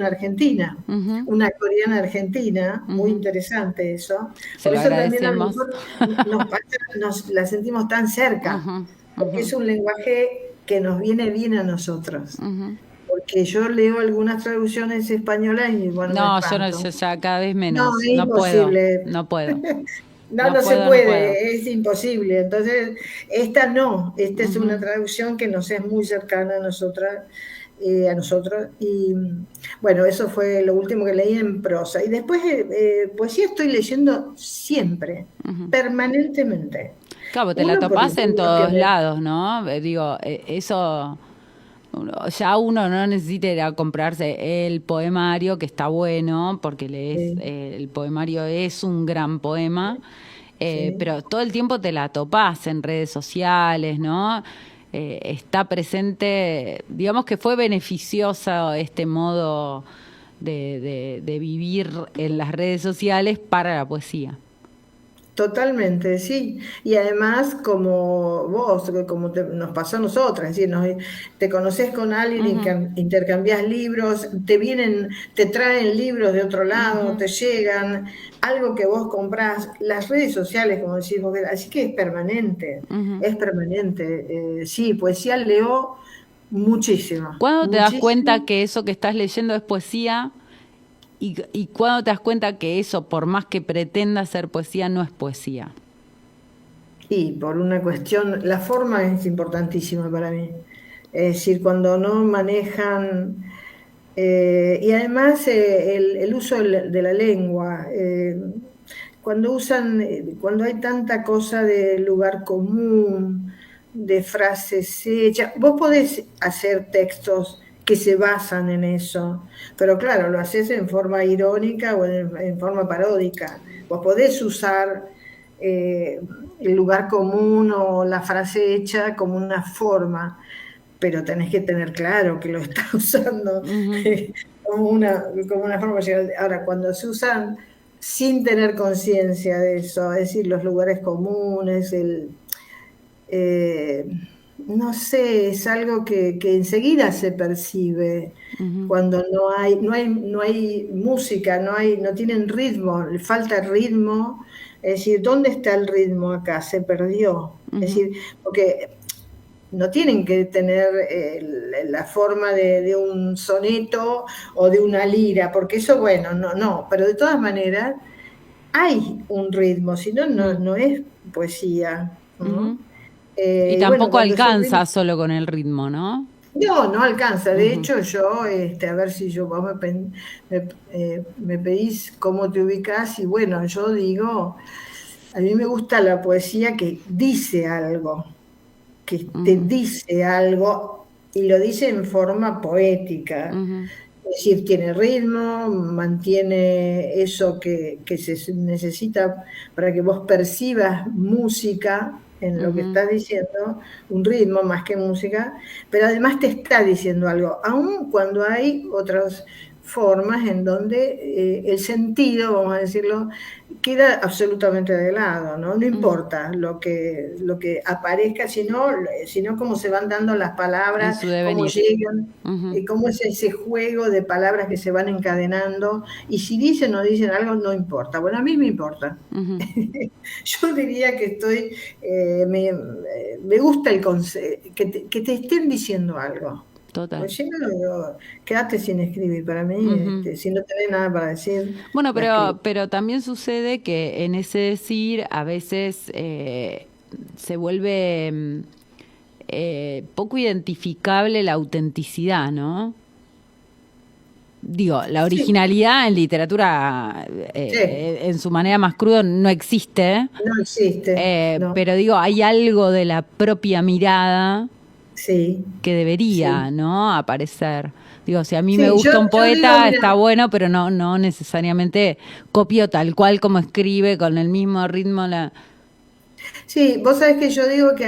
Ujú, una coreana argentina, muy ujú. interesante eso. Se Por lo eso también a lo agradecemos. mejor nos la sentimos tan cerca, Ujú, porque ujú, es un lenguaje que nos viene bien a nosotros. ujú. Porque yo leo algunas traducciones españolas y bueno, me No, yo, no, espanto. yo ya cada vez No, menos. es No puedo, imposible. no puedo. No, No no se puedo, no puedo. puede, es imposible. Entonces, esta no, esta es una Ujú, traducción que nos es muy cercana a nosotras, a nosotros. Y bueno, eso fue lo último que leí en prosa. Y después, poesía estoy leyendo siempre, ujú. permanentemente. Claro, te la Uno, por los topás en libros que todos me... lados, ¿no? Digo, eso ya uno no necesita ir a comprarse el poemario, que está bueno, porque lees, Sí, el poemario es un gran poema, sí. pero todo el tiempo te la topás en redes sociales, ¿no? Está presente, digamos que fue beneficioso este modo de vivir en las redes sociales para la poesía. Totalmente, sí. Y además, como vos, como nos pasó a nosotras, es decir, te conoces con alguien y Ujú, intercambiás libros, te traen libros de otro lado, ujú, te llegan, algo que vos comprás, las redes sociales, como decís vos, así que es permanente, ujú. es permanente. Sí, poesía leo muchísimo, ¿Cuándo te das cuenta muchísimo. que eso que estás leyendo es poesía? Y cuándo te das cuenta que eso, por más que pretenda ser poesía, no es poesía? Y por una cuestión, la forma es importantísima para mí. Es decir, cuando no manejan, y además el uso de la lengua, cuando usan, cuando hay tanta cosa de lugar común, de frases hechas, vos podés hacer textos que se basan en eso, pero claro, lo haces en forma irónica o en forma paródica. Vos podés usar eh, el lugar común o la frase hecha como una forma, pero tenés que tener claro que lo estás usando Ujú. como una forma. Ahora, cuando se usan sin tener conciencia de eso, es decir, los lugares comunes, eh, no sé, es algo que enseguida se percibe Ujú, cuando no hay música, no tienen ritmo, le falta ritmo. Es decir, ¿dónde está el ritmo acá? Se perdió. Es ujú, decir, porque no tienen que tener la forma de un soneto o de una lira, porque eso, bueno, no, pero de todas maneras hay un ritmo, si no, mm, no es poesía, ujú. ¿no? Y Y bueno, tampoco cuando ese ritmo, alcanza solo con el ritmo, ¿no? no alcanza. De Ujú, hecho, yo, a ver si vos me pedís cómo te ubicás, y bueno, yo digo, a mí me gusta la poesía que dice algo, que te ujú, dice algo y lo dice en forma poética. ujú, Es decir, tiene ritmo, mantiene eso que se necesita para que vos percibas música en lo que ujú, estás diciendo, un ritmo más que música, pero además te está diciendo algo, aun cuando hay otras formas en donde el sentido, vamos a decirlo, queda absolutamente de lado, ¿no? No ujú. importa lo que aparezca, sino cómo se van dando las En palabras, su cómo devenir. llegan, Ujú, cómo es ese juego de palabras que se van encadenando, y si dicen o no dicen algo, no importa. Bueno, a mí me importa. ujú. Yo diría que me gusta que te estén diciendo algo. Total. Pues si no, quédate sin escribir. Para mí, Ujú. si no tenés nada para decir, Bueno, no escribas. pero también sucede que en ese decir a veces se vuelve poco identificable la autenticidad, ¿no? Digo, la Sí, originalidad en literatura sí, en su manera más cruda no existe, no existe, no, pero digo, hay algo de la propia mirada sí, que debería, sí. ¿no? Aparecer. Digo, si a mí me Sí, yo, gusta un yo digo, poeta, está mira, bueno, pero no necesariamente copio tal cual como escribe, con el mismo ritmo. sí, vos sabés que yo digo que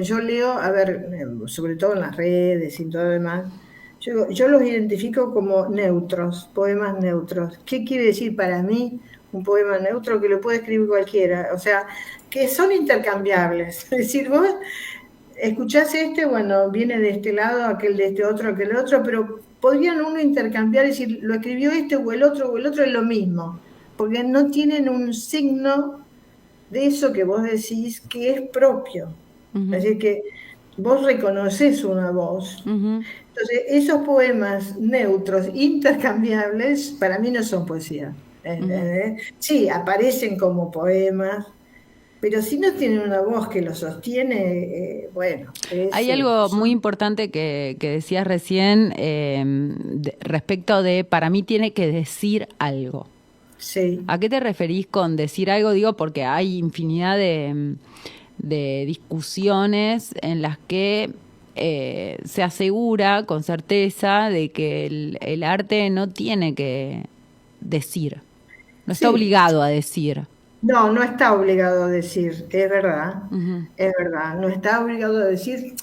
yo leo, a ver, sobre todo en las redes y todo lo demás, yo los identifico como neutros, poemas neutros. ¿Qué quiere decir para mí un poema neutro? Que lo puede escribir cualquiera, o sea, que son intercambiables. Es decir, vos escuchás bueno, viene de este lado, aquel otro, pero podrían uno intercambiar, es decir, lo escribió este o el otro es lo mismo, porque no tienen un signo de eso que vos decís que es propio. Es Ujú, decir, que vos reconoces una voz. ujú, Entonces, esos poemas neutros, intercambiables, para mí no son poesía. ujú. ¿Entendés? Sí, aparecen como poemas, pero si no tienen una voz que los sostiene, bueno, Hay algo muy importante que decías recién respecto de, para mí tiene que decir algo. sí, ¿A qué te referís con decir algo? Digo, porque hay infinidad de discusiones en las que se asegura con certeza de que el arte no tiene que decir, no está sí. obligado a decir. No, no está obligado a decir, Ujú, es verdad, no está obligado a decir.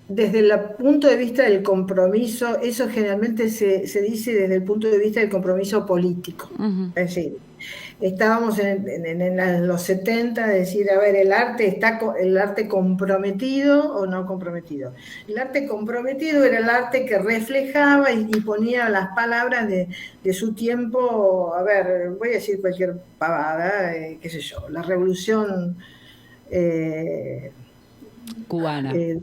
Desde el punto de vista del compromiso, eso generalmente se dice desde el punto de vista del compromiso político. ujú, Es decir, estábamos en los 70, de decir, a ver, el arte comprometido o no comprometido. El arte comprometido era el arte que reflejaba y ponía las palabras de su tiempo. A ver, voy a decir cualquier pavada, qué sé yo, la revolución eh, cubana. eh,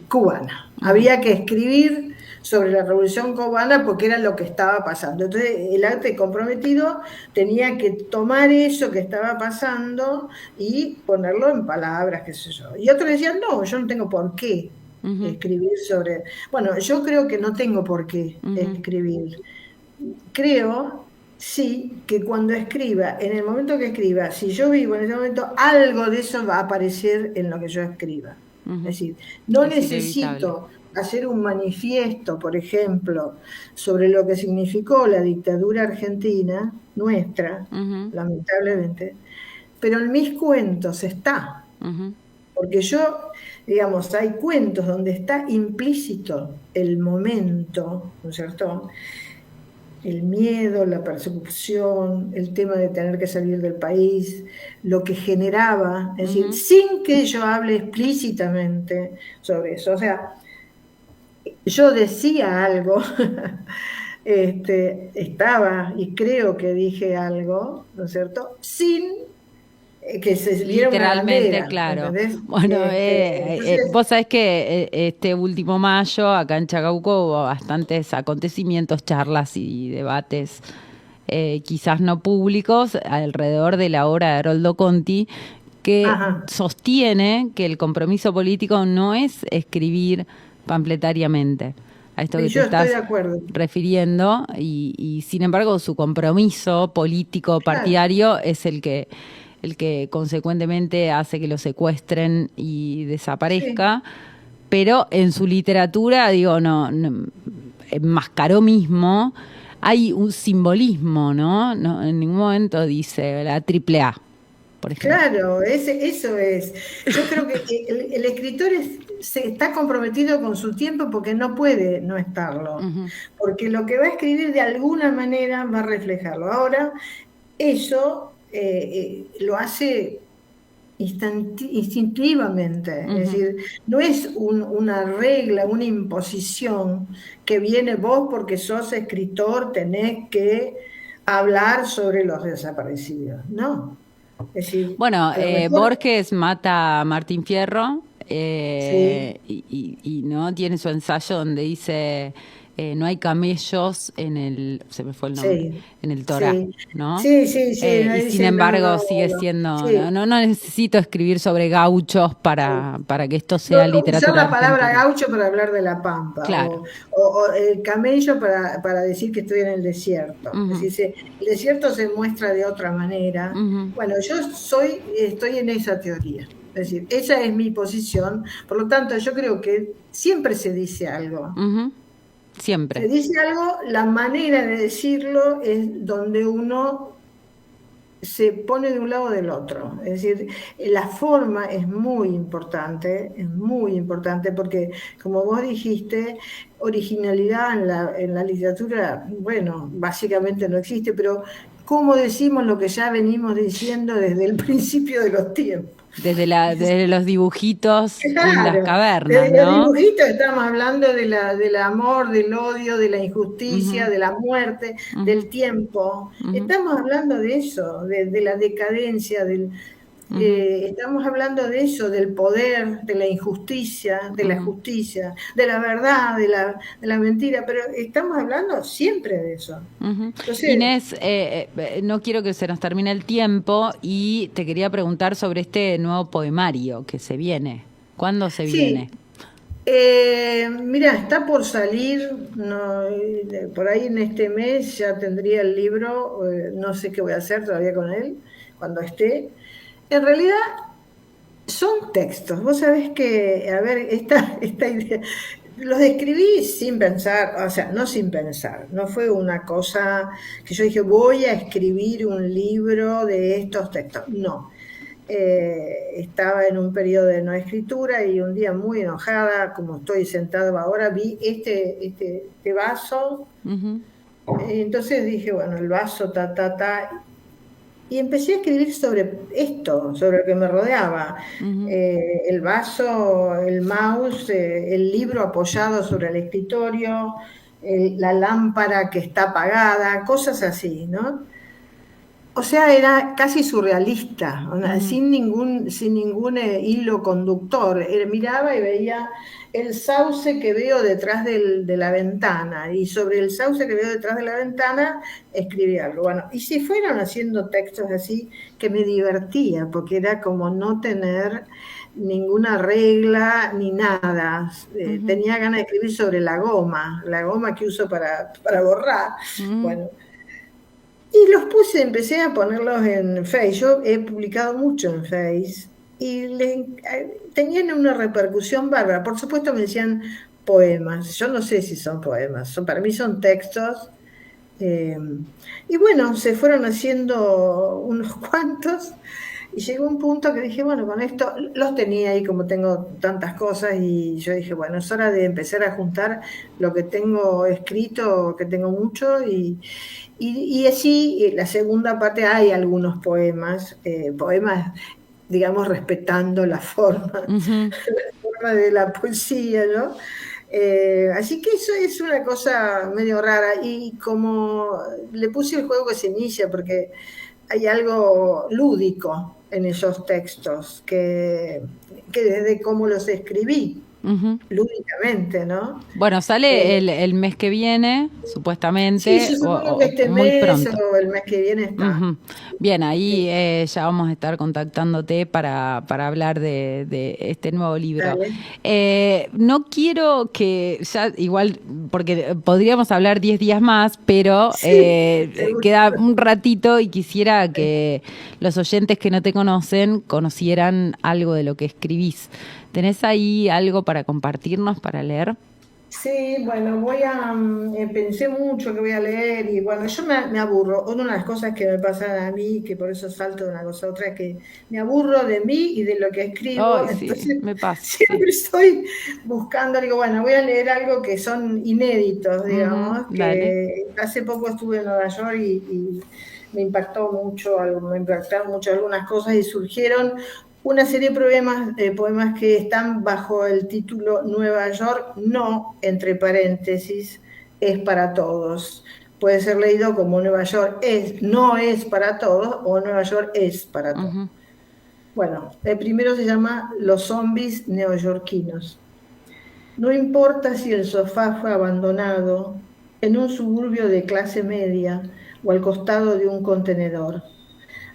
cubana. Ujú, Había que escribir sobre la Revolución Cubana porque era lo que estaba pasando. Entonces, el arte comprometido tenía que tomar eso que estaba pasando y ponerlo en palabras, qué sé yo. Y otros decían, no, yo no tengo por qué ujú, escribir sobre... Bueno, yo creo que no tengo por qué ujú, escribir. Creo, sí, que cuando escriba, en el momento que escriba, si yo vivo en ese momento, algo de eso va a aparecer en lo que yo escriba. ujú. Es decir, no Es inevitable. necesito hacer un manifiesto, por ejemplo, sobre lo que significó la dictadura argentina, nuestra, Ujú, lamentablemente, pero en mis cuentos está, ujú, porque digamos, hay cuentos donde está implícito el momento, ¿no es cierto? el miedo, la persecución, el tema de tener que salir del país, lo que generaba, es decir, sin que yo hable explícitamente sobre eso. O sea, yo decía algo, estaba y creo que dije algo, ¿no es cierto? Sin que se viera una Literalmente, bandera, claro. ¿entendés? Bueno, Entonces, vos sabés que este último mayo acá en Chacabuco hubo bastantes acontecimientos, charlas y debates, quizás no públicos, alrededor de la obra de Haroldo Conti, que ajá, sostiene que el compromiso político no es escribir pampletariamente. A esto y que te yo estoy de estás acuerdo. refiriendo, y sin embargo su compromiso político Claro, partidario es el que consecuentemente hace que lo secuestren y sí. desaparezca, pero en su literatura, digo, no enmascaró mismo, hay un simbolismo, ¿no? No, en ningún momento dice la triple A, por ejemplo. Claro, eso es. Yo creo que el escritor se está comprometido con su tiempo porque no puede no estarlo, Ujú. porque lo que va a escribir de alguna manera va a reflejarlo. Ahora, eso lo hace instintivamente, es Ujú. decir, no es una regla, una imposición que viene vos porque sos escritor, tenés que hablar sobre los desaparecidos, no. Es decir, Bueno, a lo mejor, Borges mata a Martín Fierro, sí, y no tiene su ensayo donde dice no hay camellos en el, se me fue el nombre, sí, en el Torá, sí, ¿no? sí, sí, sí, Y me sin dice, no, embargo no, sigue no, siendo, no, sí, no necesito escribir sobre gauchos sí. para que esto No, sea usar literatura la palabra argentina. gaucho para hablar de la pampa, Claro. o el camello para decir que estoy en el desierto. Es Ujú, decir, el desierto se muestra de otra manera. ujú, Bueno, estoy en esa teoría. Es decir, esa es mi posición. Por lo tanto, yo creo que siempre se dice algo. ujú. Se Siempre. dice algo, la manera de decirlo es donde uno se pone de un lado o del otro. Es decir, la forma es muy importante porque, como vos dijiste, originalidad en la literatura, bueno, básicamente no existe, pero ¿cómo decimos lo que ya venimos diciendo desde el principio de los tiempos? Desde los dibujitos en las Claro, cavernas, desde los ¿no? dibujitos estamos hablando del amor, del odio, de la injusticia, Ujú, de la muerte, ujú, del tiempo. ujú, Estamos hablando de eso, de la decadencia, ujú, estamos hablando de eso, del poder, de la injusticia, de la ujú. justicia, de la verdad, de la mentira, pero estamos hablando siempre de eso. Ujú. Entonces, Inés, no quiero que se nos termine el tiempo y te quería preguntar sobre este nuevo poemario que se viene. ¿Cuándo se viene? sí. Mira, está por salir, no, por ahí en este mes ya tendría el libro, no sé qué voy a hacer todavía con él, cuando esté. En realidad son textos, vos sabés que, a ver, esta idea, los escribí sin pensar, o sea, no sin pensar, no fue una cosa que yo dije, voy a escribir un libro de estos textos, no. Estaba en un periodo de no escritura y un día muy enojada, como estoy sentado ahora, vi este vaso, Ujú, entonces dije, bueno, el vaso, y empecé a escribir sobre esto, sobre lo que me rodeaba. ujú, El vaso, el mouse, el libro apoyado sobre el escritorio, la lámpara que está apagada, cosas así, ¿no? O sea, era casi surrealista, ujú, sin ningún hilo conductor. Miraba y veía el sauce que veo detrás de la ventana y sobre el sauce que veo detrás de la ventana escribía algo. Bueno, y si fueron haciendo textos así que me divertía, porque era como no tener ninguna regla ni nada. ujú, Tenía ganas de escribir sobre la goma que uso para borrar. ujú. Bueno, y los puse, empecé a ponerlos en Face. Yo he publicado mucho en Face y tenían una repercusión bárbara. Por supuesto me decían poemas. Yo no sé si son poemas. Para mí son textos. eh, y bueno, se fueron haciendo unos cuantos Y llegó un punto que dije, bueno, con esto los tenía ahí como tengo tantas cosas y yo dije, bueno, es hora de empezar a juntar lo que tengo escrito, que tengo mucho y así, la segunda parte hay algunos poemas, digamos, respetando Ujú. la forma de la poesía, ¿no? Así que eso es una cosa medio rara y como le puse el juego que se inicia, porque hay algo lúdico en esos textos, que desde cómo los escribí, Ujú. lúdicamente, ¿no? Bueno, sale Eh, el mes que viene, sí, supuestamente, se supone que o este muy mes pronto. o el mes que viene está. Ujú. Bien, ahí Sí, ya vamos a estar contactándote para hablar de este nuevo libro. dale, No quiero que ya, igual, porque podríamos hablar 10 días más, pero sí, seguro. queda un ratito y quisiera que los oyentes que no te conocen conocieran algo de lo que escribís. ¿Tenés ahí algo para compartirnos, para leer? Sí, bueno, pensé mucho que voy a leer y bueno, yo me aburro. Una de las cosas que me pasan a mí, que por eso salto de una cosa a otra, es que me aburro de mí y de lo que escribo, Ay, sí, entonces me pasa, sí. siempre estoy buscando, digo, bueno, voy a leer algo que son inéditos, Ujú, digamos, dale. que hace poco estuve en Nueva York y me impactó mucho, me impactaron mucho algunas cosas y surgieron una serie de poemas que están bajo el título Nueva York, no, entre paréntesis, es para todos. Puede ser leído como Nueva York no es para todos o Nueva York es para todos. Ujú. Bueno, el primero se llama Los zombies neoyorquinos. No importa si el sofá fue abandonado en un suburbio de clase media o al costado de un contenedor.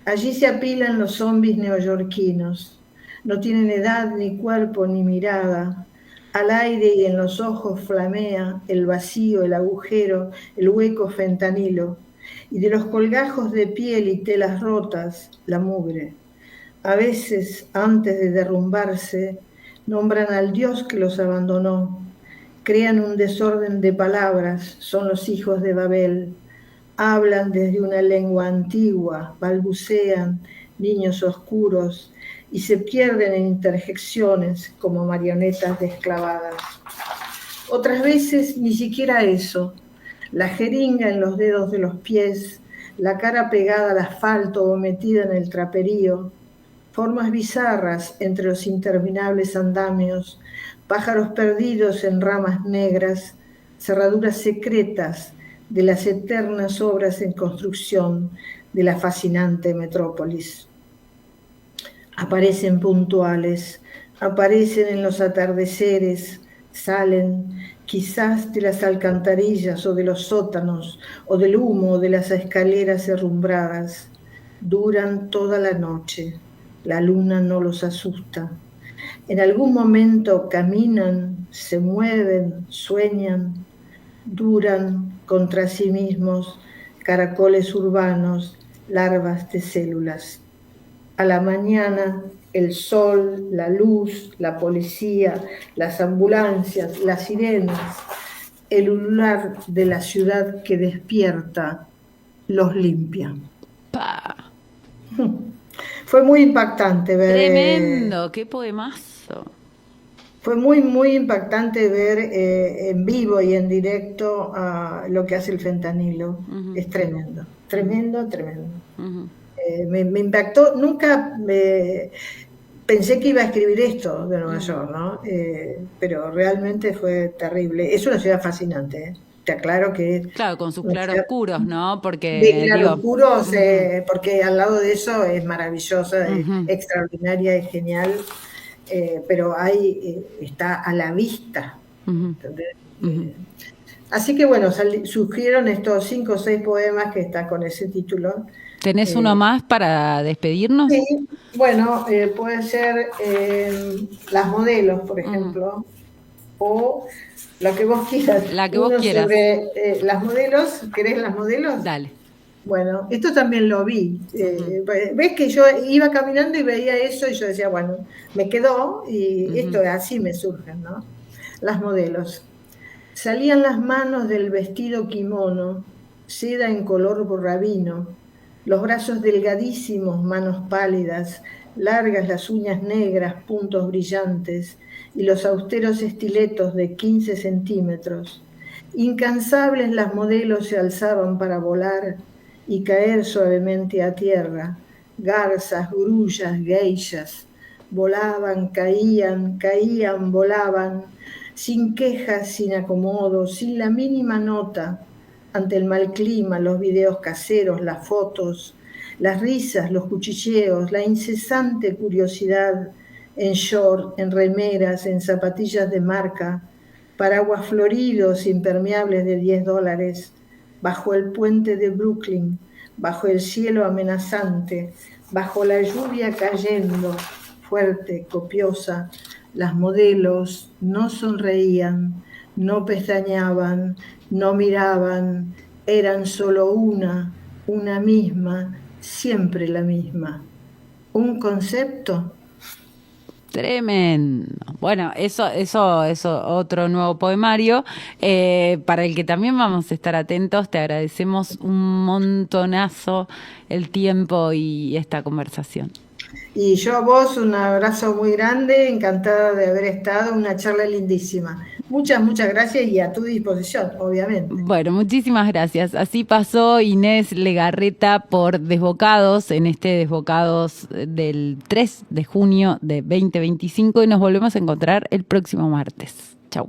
Allí se apilan los zombis neoyorquinos. No tienen edad, ni cuerpo, ni mirada. Al aire y en los ojos flamea el vacío, el agujero, el hueco fentanilo. Y de los colgajos de piel y telas rotas, la mugre. A veces, antes de derrumbarse, nombran al Dios que los abandonó. Crean un desorden de palabras, son los hijos de Babel. Hablan desde una lengua antigua, balbucean, niños oscuros, y se pierden en interjecciones como marionetas desclavadas. Otras veces ni siquiera eso. La jeringa en los dedos de los pies, la cara pegada al asfalto o metida en el traperío, formas bizarras entre los interminables andamios, pájaros perdidos en ramas negras, cerraduras secretas de las eternas obras en construcción de la fascinante metrópolis. Aparecen puntuales, aparecen en los atardeceres, salen quizás de las alcantarillas o de los sótanos o del humo de las escaleras herrumbradas. Duran toda la noche, la luna no los asusta. En algún momento caminan, se mueven, sueñan, duran contra sí mismos, caracoles urbanos, larvas de células. A la mañana, el sol, la luz, la policía, las ambulancias, las sirenas, el ulular de la ciudad que despierta, los limpia. Pa. Fue muy impactante ver, Tremendo, qué poemazo. fue muy, muy impactante ver en vivo y en directo lo que hace el fentanilo. Ujú, Es tremendo, ujú, tremendo, tremendo. ujú. Me impactó, nunca pensé que iba a escribir esto de Nueva Ujú. York, ¿no? Pero realmente fue terrible. Es una ciudad fascinante, ¿eh? Te aclaro que es Claro, con sus una ciudad claroscuros, ¿no? de Porque, digo, claroscuros, ujú, porque al lado de eso es maravillosa, es ujú, extraordinaria, es genial, pero está a la vista, ujú, ¿entendés? ujú. Así que bueno, surgieron estos 5 o 6 poemas que están con ese título. ¿Tenés uno Eh, más para despedirnos? sí, bueno, puede ser Las modelos, por Ujú. ejemplo, o lo que vos quieras. La que vos Uno quieras. sobre las modelos, ¿querés las modelos? Dale. Bueno, esto también lo vi. Ujú, Ves que yo iba caminando y veía eso y yo decía, bueno, me quedó y ujú. esto así me surgen, ¿no? Las modelos. Salían las manos del vestido kimono, seda en color borrabino, los brazos delgadísimos, manos pálidas, largas las uñas negras, puntos brillantes, y los austeros estiletos de 15 centímetros. Incansables las modelos se alzaban para volar y caer suavemente a tierra. Garzas, grullas, geishas, volaban, caían, volaban, sin quejas, sin acomodo, sin la mínima nota, ante el mal clima, los videos caseros, las fotos, las risas, los cuchicheos, la incesante curiosidad en short, en remeras, en zapatillas de marca, paraguas floridos, impermeables de $10, bajo el puente de Brooklyn, bajo el cielo amenazante, bajo la lluvia cayendo, fuerte, copiosa. Las modelos no sonreían, no pestañeaban, no miraban, eran solo una misma, siempre la misma. Un concepto. Tremendo. Bueno, eso otro nuevo poemario para el que también vamos a estar atentos. Te agradecemos un montonazo el tiempo y esta conversación. Y yo a vos un abrazo muy grande, encantada de haber estado, una charla lindísima. Muchas gracias y a tu disposición, obviamente. Bueno, muchísimas gracias. Así pasó Inés Legarreta por Desbocados, en este Desbocados del 3 de junio de 2025 y nos volvemos a encontrar el próximo martes. Chau.